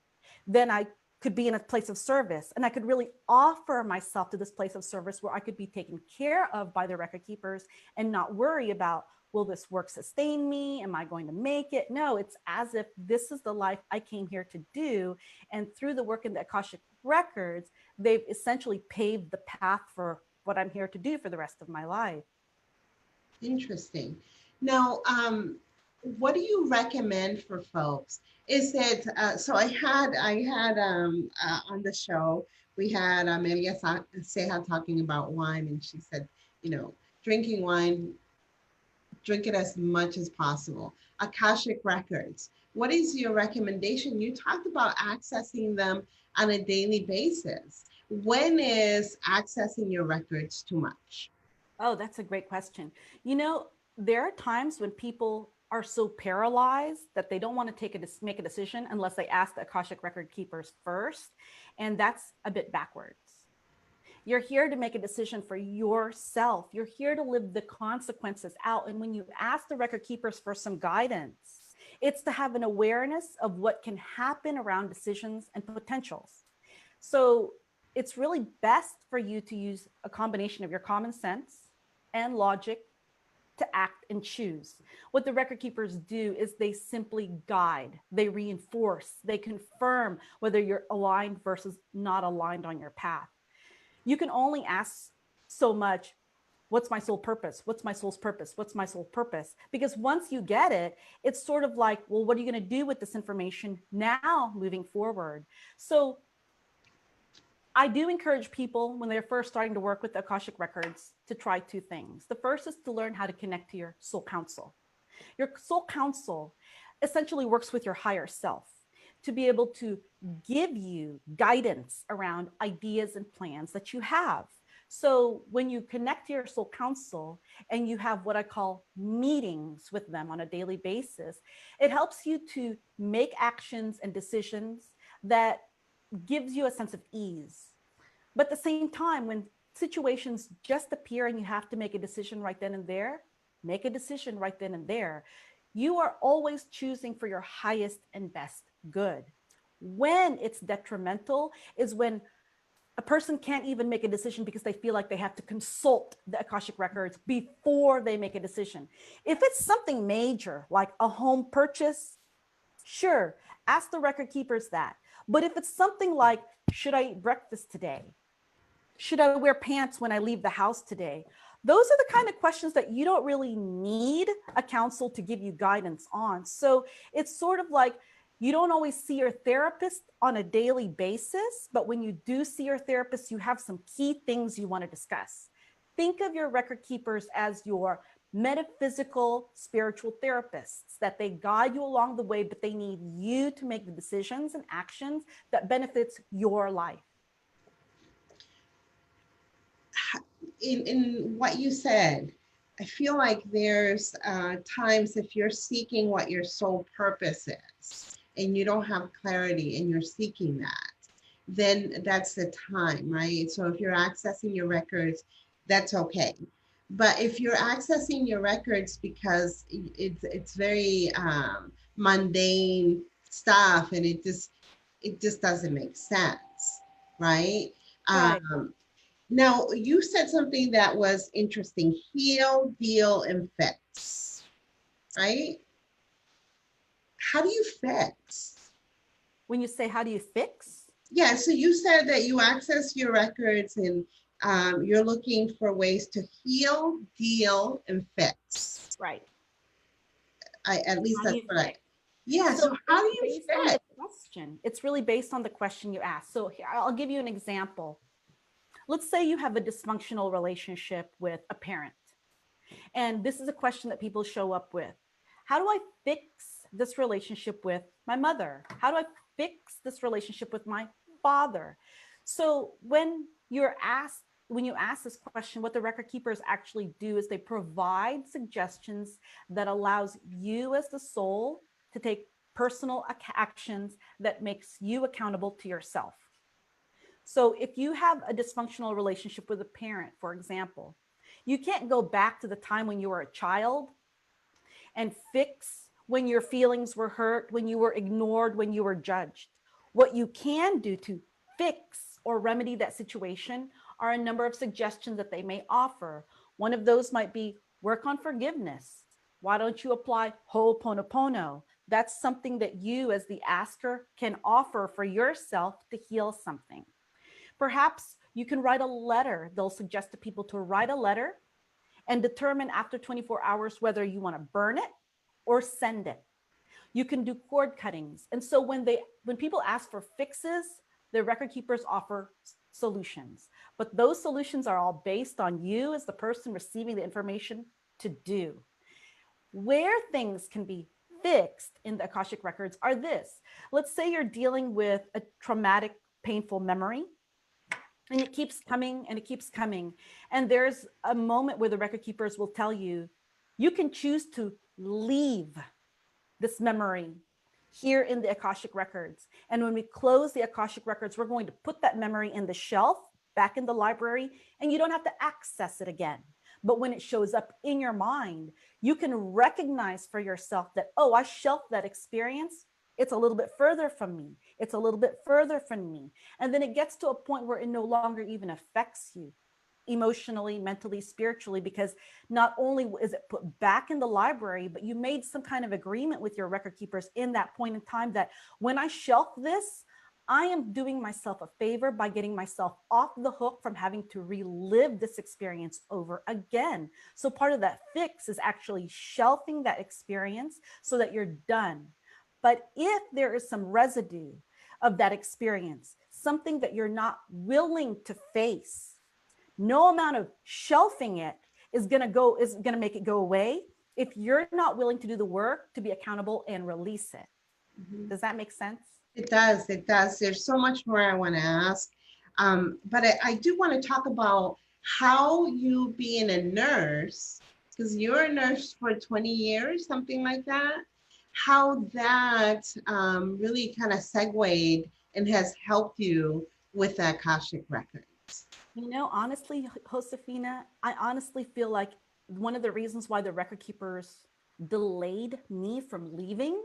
then I could be in a place of service, and I could really offer myself to this place of service where I could be taken care of by the record keepers and not worry about, will this work sustain me? Am I going to make it? No, it's as if this is the life I came here to do. And through the work in the Akashic Records, they've essentially paved the path for what I'm here to do for the rest of my life. Interesting. Now, what do you recommend for folks? Is it so? I had on the show we had Amelia Ceja talking about wine, and she said, you know, drinking wine, drink it as much as possible. Akashic Records. What is your recommendation? You talked about accessing them on a daily basis. When is accessing your records too much? Oh, that's a great question. You know, there are times when people are so paralyzed that they don't want to make a decision unless they ask the Akashic record keepers first, and that's a bit backwards. You're here to make a decision for yourself. You're here to live the consequences out. And when you ask the record keepers for some guidance, it's to have an awareness of what can happen around decisions and potentials. So it's really best for you to use a combination of your common sense and logic to act and choose. What the record keepers do is they simply guide, they reinforce, they confirm whether you're aligned versus not aligned on your path. You can only ask so much. What's my soul purpose? What's my soul's purpose? What's my soul purpose? Because once you get it, it's sort of like, well, what are you going to do with this information now moving forward? So I do encourage people when they're first starting to work with the Akashic Records to try two things. The first is to learn how to connect to your soul council. Your soul council essentially works with your higher self to be able to give you guidance around ideas and plans that you have. So when you connect to your soul council and you have what I call meetings with them on a daily basis, it helps you to make actions and decisions that gives you a sense of ease. But at the same time, when situations just appear and you have to make a decision right then and there, make a decision right then and there. You are always choosing for your highest and best good. When it's detrimental is when a person can't even make a decision because they feel like they have to consult the Akashic records before they make a decision. If it's something major, like a home purchase, sure, ask the record keepers that. But if it's something like, should I eat breakfast today? Should I wear pants when I leave the house today? Those are the kind of questions that you don't really need a counsel to give you guidance on. So it's sort of like you don't always see your therapist on a daily basis, but when you do see your therapist, you have some key things you want to discuss. Think of your record keepers as your metaphysical spiritual therapists, that they guide you along the way, but they need you to make the decisions and actions that benefits your life. In what you said, I feel like there's times if you're seeking what your soul purpose is and you don't have clarity and you're seeking that, then that's the time, right? So if you're accessing your records, that's okay. But if you're accessing your records because it's very mundane stuff and it just doesn't make sense, right? Right. Now, you said something that was interesting: heal, deal, and fix, right? How do you fix? When you say, how do you fix? Yeah, so you said that you access your records and you're looking for ways to heal, deal, and fix. Right. At least How do that's you what I, fix? yeah, So so how it's do you based on the fix? question. It's really based on the question you ask. So here, I'll give you an example. Let's say you have a dysfunctional relationship with a parent. And this is a question that people show up with. How do I fix this relationship with my mother? How do I fix this relationship with my father? So when you ask this question, what the record keepers actually do is they provide suggestions that allows you as the soul to take personal actions that makes you accountable to yourself. So if you have a dysfunctional relationship with a parent, for example, you can't go back to the time when you were a child and fix when your feelings were hurt, when you were ignored, when you were judged. What you can do to fix or remedy that situation are a number of suggestions that they may offer. One of those might be work on forgiveness. Why don't you apply Ho'oponopono? That's something that you, as the asker, can offer for yourself to heal something. Perhaps you can write a letter. They'll suggest to people to write a letter and determine after 24 hours whether you want to burn it or send it. You can do cord cuttings. And so when people ask for fixes, the record keepers offer solutions. But those solutions are all based on you as the person receiving the information to do. Where things can be fixed in the Akashic records are this. Let's say you're dealing with a traumatic, painful memory, and it keeps coming and it keeps coming. And there's a moment where the record keepers will tell you, you can choose to leave this memory here in the Akashic records. And when we close the Akashic records, we're going to put that memory in the shelf back in the library, and you don't have to access it again. But when it shows up in your mind, you can recognize for yourself that, oh, I shelved that experience. It's a little bit further from me. It's a little bit further from me. And then it gets to a point where it no longer even affects you emotionally, mentally, spiritually, because not only is it put back in the library, but you made some kind of agreement with your record keepers in that point in time that when I shelf this, I am doing myself a favor by getting myself off the hook from having to relive this experience over again. So part of that fix is actually shelving that experience so that you're done. But if there is some residue of that experience, something that you're not willing to face, no amount of shelving it is going to make it go away if you're not willing to do the work to be accountable and release it. Mhm. Does that make sense? It does. It does. There's so much more I want to ask. But I do want to talk about how you being a nurse, because you're a nurse for 20 years, something like that, how that really kind of segued and has helped you with the Akashic Records. Honestly, Josefina, I honestly feel like one of the reasons why the record keepers delayed me from leaving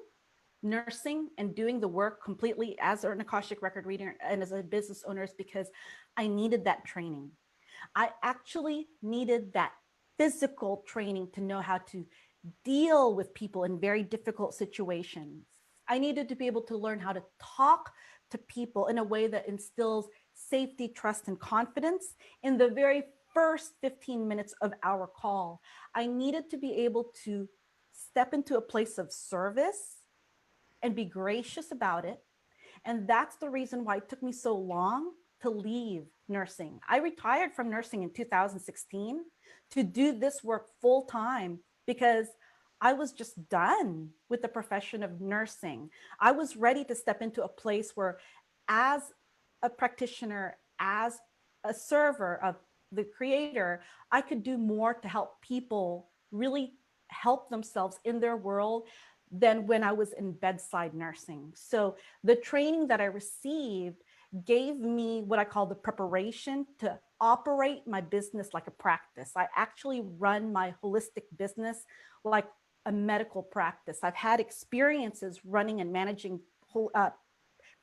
nursing and doing the work completely as an Akashic record reader and as a business owner is because I needed that training. I actually needed that physical training to know how to deal with people in very difficult situations. I needed to be able to learn how to talk to people in a way that instills safety, trust, and confidence in the very first 15 minutes of our call. I needed to be able to step into a place of service and be gracious about it. And that's the reason why it took me so long to leave nursing. I retired from nursing in 2016 to do this work full time because I was just done with the profession of nursing. I was ready to step into a place where, as a practitioner, as a server of the creator, I could do more to help people really help themselves in their world than when I was in bedside nursing. So the training that I received gave me what I call the preparation to operate my business like a practice. I actually run my holistic business like a medical practice. I've had experiences running and managing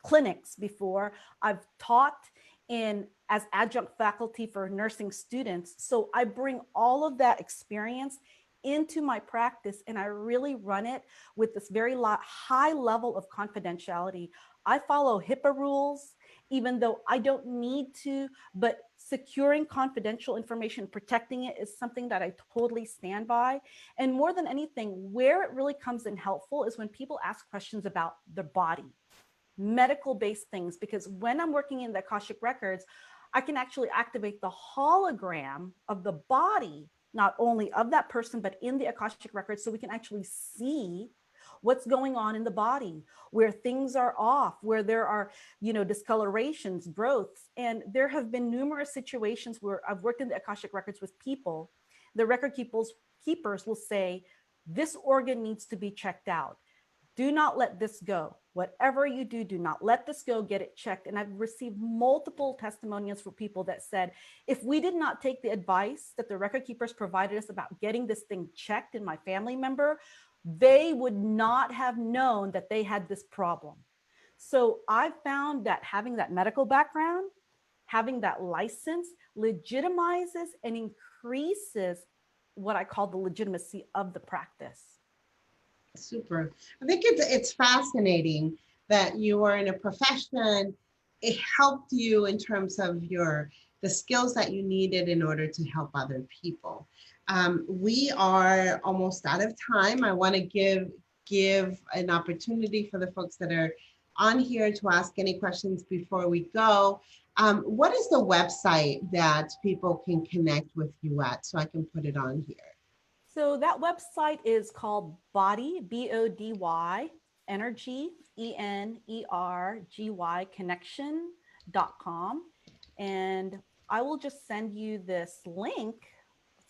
clinics before. I've taught in as adjunct faculty for nursing students. So I bring all of that experience into my practice and I really run it with this very high level of confidentiality. I follow HIPAA rules even though I don't need to, but securing confidential information, protecting it is something that I totally stand by. And more than anything, where it really comes in helpful is when people ask questions about their body, medical based things, because when I'm working in the Akashic Records, I can actually activate the hologram of the body, not only of that person, but in the Akashic Records, so we can actually see what's going on in the body, where things are off, where there are, discolorations, growths. And there have been numerous situations where I've worked in the Akashic Records with people. The keepers will say, this organ needs to be checked out. Do not let this go. Whatever you do, do not let this go. Get it checked. And I've received multiple testimonials from people that said, if we did not take the advice that the record keepers provided us about getting this thing checked in my family member, they would not have known that they had this problem. So I found that having that medical background, having that license legitimizes and increases what I call the legitimacy of the practice. Super. I think it's fascinating that you are in a profession. It helped you in terms of the skills that you needed in order to help other people. We are almost out of time. I want to give an opportunity for the folks that are on here to ask any questions before we go. What is the website that people can connect with you at, so I can put it on here? So that website is called Body, BODY, Energy, ENERGY, connection.com. And I will just send you this link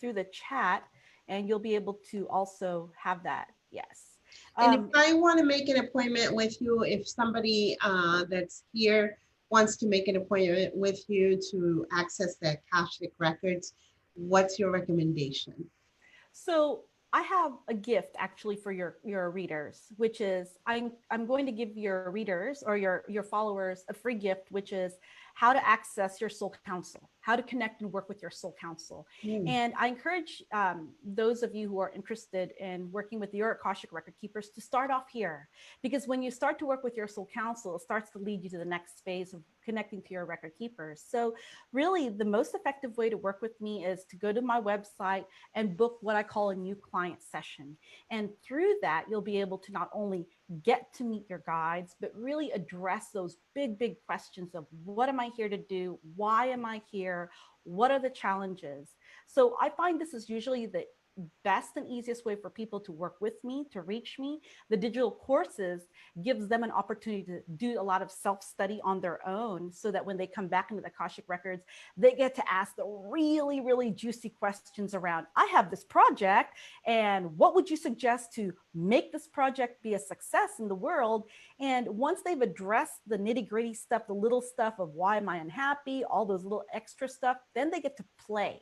through the chat, and you'll be able to also have that. Yes. And if I want to make an appointment with you, if somebody that's here wants to make an appointment with you to access the Akashic Records, what's your recommendation? So I have a gift actually for your readers, which is I'm going to give your readers or your followers a free gift, which is how to access your soul council, how to connect and work with your soul council. And I encourage those of you who are interested in working with your Akashic record keepers to start off here, because when you start to work with your soul council, it starts to lead you to the next phase of connecting to your record keepers. So really the most effective way to work with me is to go to my website and book what I call a new client session. And through that, you'll be able to not only get to meet your guides, but really address those big questions of what am I here to do? Why am I here? What are the challenges? So I find this is usually the best and easiest way for people to work with me, to reach me. The digital courses gives them an opportunity to do a lot of self-study on their own, so that when they come back into the Akashic Records, they get to ask the really juicy questions around, I have this project, and what would you suggest to make this project be a success in the world? And once they've addressed the nitty-gritty stuff, the little stuff of why am I unhappy, all those little extra stuff, then they get to play.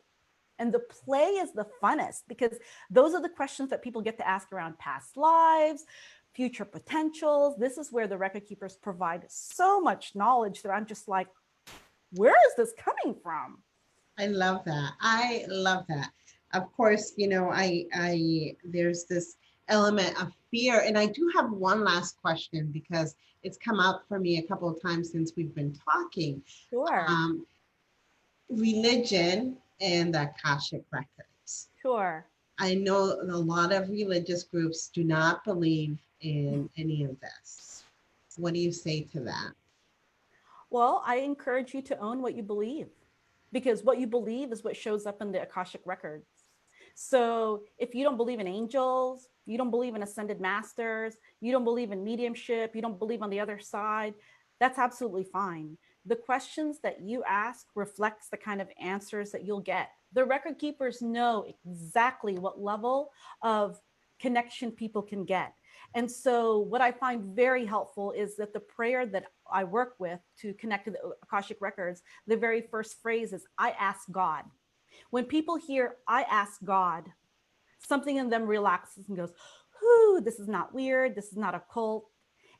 And the play is the funnest, because those are the questions that people get to ask around past lives, future potentials. This is where the record keepers provide so much knowledge that I'm just like, where is this coming from? I love that. I love that. Of course, I there's this element of fear, and I do have one last question because it's come up for me a couple of times since we've been talking. Sure. Um, Religion and the Akashic Records. Sure. I know a lot of religious groups do not believe in any of this. What do you say to that? Well, I encourage you to own what you believe, because what you believe is what shows up in the Akashic Records. So if you don't believe in angels, you don't believe in ascended masters, you don't believe in mediumship, you don't believe on the other side, that's absolutely fine. The questions that you ask reflects the kind of answers that you'll get. The record keepers know exactly what level of connection people can get. And so what I find very helpful is that the prayer that I work with to connect to the Akashic Records, the very first phrase is, I ask God. When people hear, I ask God, something in them relaxes and goes, whoo, this is not weird. This is not a cult.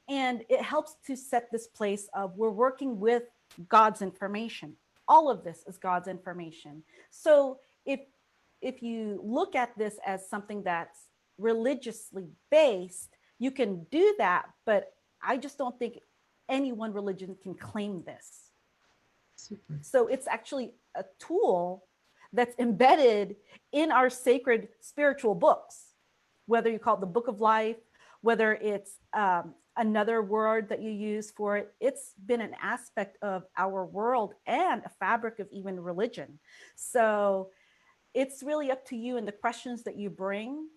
And it helps to set this place of we're working with God's information. All of this is God's information. So if you look at this as something that's religiously based, you can do that, but I just don't think any one religion can claim this. Super. So it's actually a tool that's embedded in our sacred spiritual books, whether you call it the Book of Life, whether it's another word that you use for it. It's been an aspect of our world and a fabric of even religion. So it's really up to you, and the questions that you bring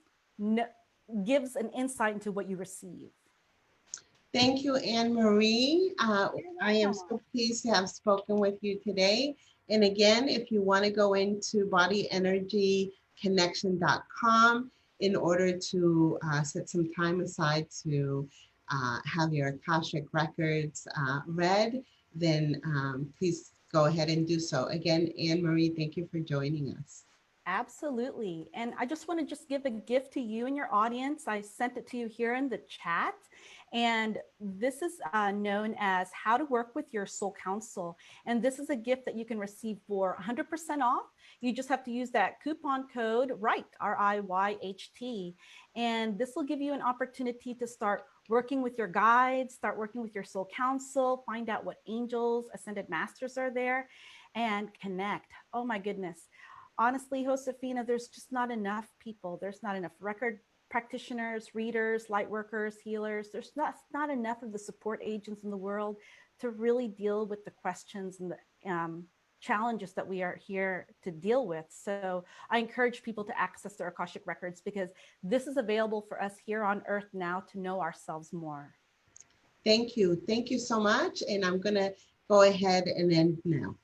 gives an insight into what you receive. Thank you, Anne Marie. You're I am welcome. so pleased to have spoken with you today. And again, if you want to go into bodyenergyconnection.com in order to set some time aside to have your Akashic records read, then please go ahead and do so. Again, Anne Marie, thank you for joining us. Absolutely. And I just want to just give a gift to you and your audience. I sent it to you here in the chat. And this is known as How to Work with Your Soul Council. And this is a gift that you can receive for 100% off. You just have to use that coupon code RIGHT, RIYHT. And this will give you an opportunity to start working with your guides, start working with your soul council, find out what angels, ascended masters are there, and connect. Oh my goodness. Honestly, Josefina, there's just not enough people. There's not enough record practitioners, readers, light workers, healers. There's not enough of the support agents in the world to really deal with the questions and the challenges that we are here to deal with. So I encourage people to access their Akashic records, because this is available for us here on Earth now to know ourselves more. Thank you. Thank you so much. And I'm going to go ahead and end now.